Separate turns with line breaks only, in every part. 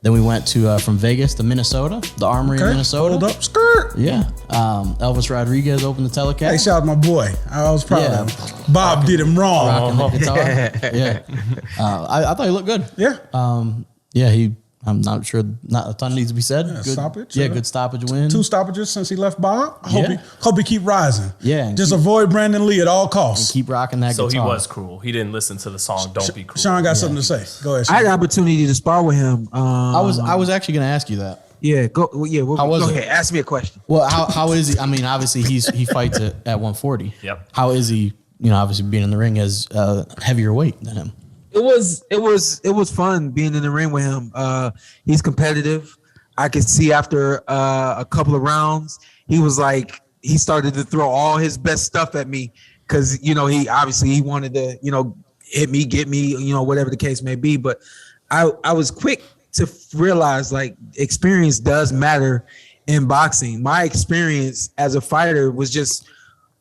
Then we went to from Vegas to Minnesota, the Armory in Minnesota.
Hold up, skirt.
Yeah. Elvis Rodriguez opened the telecast.
Hey, shout out my boy. I was proud of him. Bob did him wrong.
Rocking the guitar. Yeah. I thought he looked good.
Yeah.
I'm not sure. Not a ton needs to be said.
Good
good
stoppage.
Good stoppage win.
2 stoppages since he left Bob. I hope he keep rising.
Yeah.
Just avoid Brandon Lee at all costs.
And keep rocking that guitar.
So he was cruel. He didn't listen to the song "Don't Be Cruel."
Sean got something to say. Go ahead, Sean.
I had the opportunity to spar with him.
I was actually going to ask you that.
Yeah, go
was it?
ahead. Ask me a question.
Well, how is he? I mean, obviously he fights at 140.
Yep.
How is he? You know, obviously being in the ring as heavier weight than him.
It was fun being in the ring with him. He's competitive. I could see after a couple of rounds, he started to throw all his best stuff at me because he wanted to hit me, get me, whatever the case may be. But I was quick to realize experience does matter in boxing. My experience as a fighter was just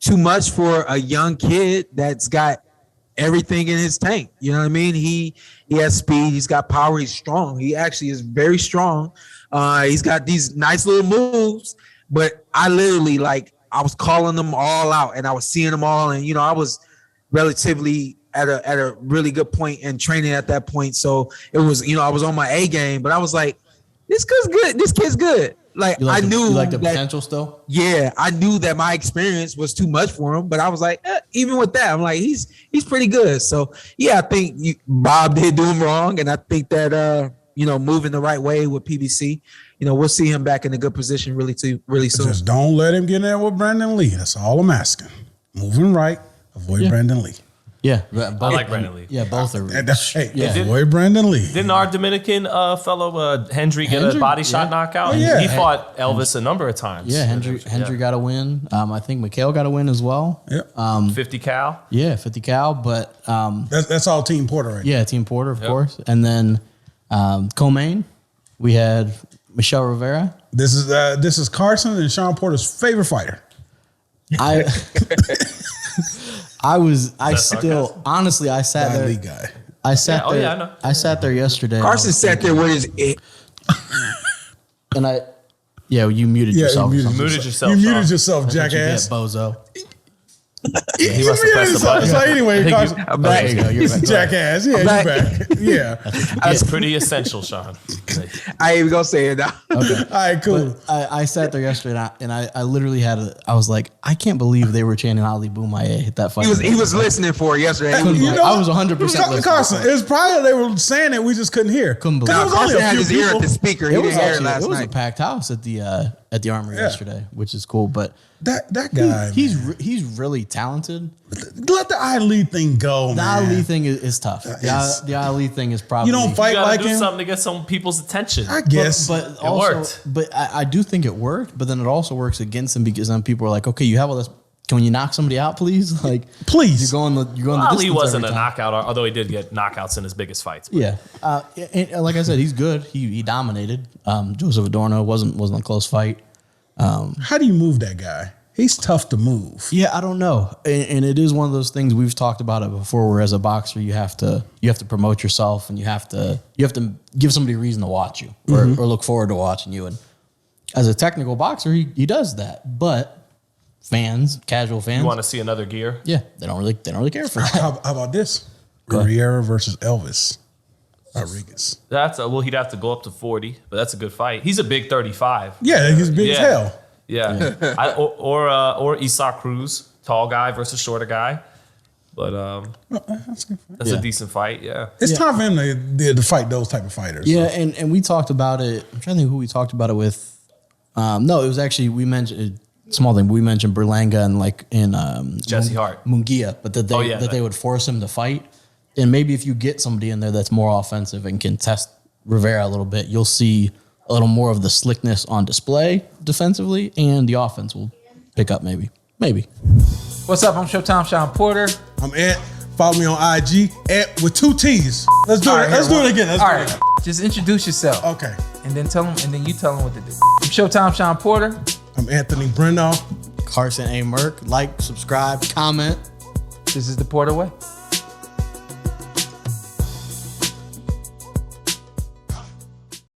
too much for a young kid that's got everything in his tank. You know what I mean? He has speed. He's got power. He's strong. He actually is very strong. He's got these nice little moves, but I literally I was calling them all out and I was seeing them all. And, I was relatively at a really good point in training at that point. So it was, I was on my A game, but I was like, this kid's good. This kid's good. I knew
you like the potential still.
Yeah, I knew that my experience was too much for him, but I was like, even with that, I'm like, he's pretty good. So yeah, I think Bob did do him wrong, and I think that moving the right way with PBC, we'll see him back in a good position really soon.
Just don't let him get in there with Brandon Lee. That's all I'm asking. Moving right, avoid Brandon Lee.
Yeah,
I like Brandon Lee.
Yeah, both are.
Avoid Brandon Lee.
Didn't our Dominican fellow Hendry get a body shot knockout?
Yeah.
He fought Elvis a number of times.
Yeah, Hendry got a win. I think Michel got a win as well.
Yeah.
50 cal.
Yeah, 50 cal. But
that's all Team Porter right now.
Yeah, Team Porter, of course. And then co-main, we had Michel Rivera.
This is Carson and Shawn Porter's favorite fighter.
Honestly, I sat there.
Guy.
I sat there.
I know.
I sat there yesterday.
Carson sat there with his
and you muted yourself.
You
muted yourself.
You muted yourself,
That's what you
jackass.
get, bozo.
He must have pressed the button.
So anyway, Carson,
I'm back.
There you go. You're back.
jackass. Yeah, you're back. Yeah.
It's pretty essential, Sean.
I ain't even gonna say it now.
Okay.
All right, cool.
I sat there yesterday and I literally I was like, I can't believe they were chanting Ali Boumaier at that fight.
He was listening for it yesterday.
I was 100% listening.
Carson, it was probably they were saying it, we just couldn't hear.
Couldn't believe
it.
Carson had his ear at the speaker. He didn't hear it last
night. It was
night.
a packed house at the Armory yesterday, which is cool. But
that guy,
he's really talented.
Let the Ali thing go.
The Ali thing is tough. The Ali thing is probably
you don't fight
You
like
do
him.
something to get some people's attention.
I guess,
but
it
also,
worked.
But I do think it worked. But then it also works against him because then people are like, okay, you have all this. Can you knock somebody out, please?
Please.
You're going the
Ali
distance
wasn't
every
a
time.
knockout, although he did get knockouts in his biggest fights.
Yeah, and like I said, he's good. He dominated. Joseph Adorno wasn't a close fight.
How do you move that guy? He's tough to move.
Yeah, I don't know, and it is one of those things we've talked about it before. Where as a boxer, you have to promote yourself, and you have to give somebody a reason to watch you or look forward to watching you. And as a technical boxer, he does that, but casual fans,
You want to see another gear?
yeah, they don't really care for that.
How about this? Guerrero versus Elvis Rodriguez.
He'd have to go up to 40, but that's a good fight. He's a big 35.
Yeah, he's big as hell.
Yeah. Or Isak Cruz, tall guy versus shorter guy. But that's a decent fight, yeah.
It's time for him to fight those type of fighters.
Yeah, so. and we talked about it. I'm trying to think who we talked about it with. No, it was actually, we mentioned small thing. But we mentioned Berlanga and
Jesse Hart,
Munguia, but that they would force him to fight. And maybe if you get somebody in there that's more offensive and can test Rivera a little bit, you'll see a little more of the slickness on display defensively, and the offense will pick up maybe.
What's up? I'm Showtime Shawn Porter.
I'm Ant. Follow me on IG, Ant with 2 T's. Let's do it. Let's do it again.
All right. Just introduce yourself.
Okay.
And then you tell them what to do. I'm Showtime Shawn Porter.
I'm Anthony Brenagh.
Carson Merk. Like, subscribe, comment.
This is the Porter Way.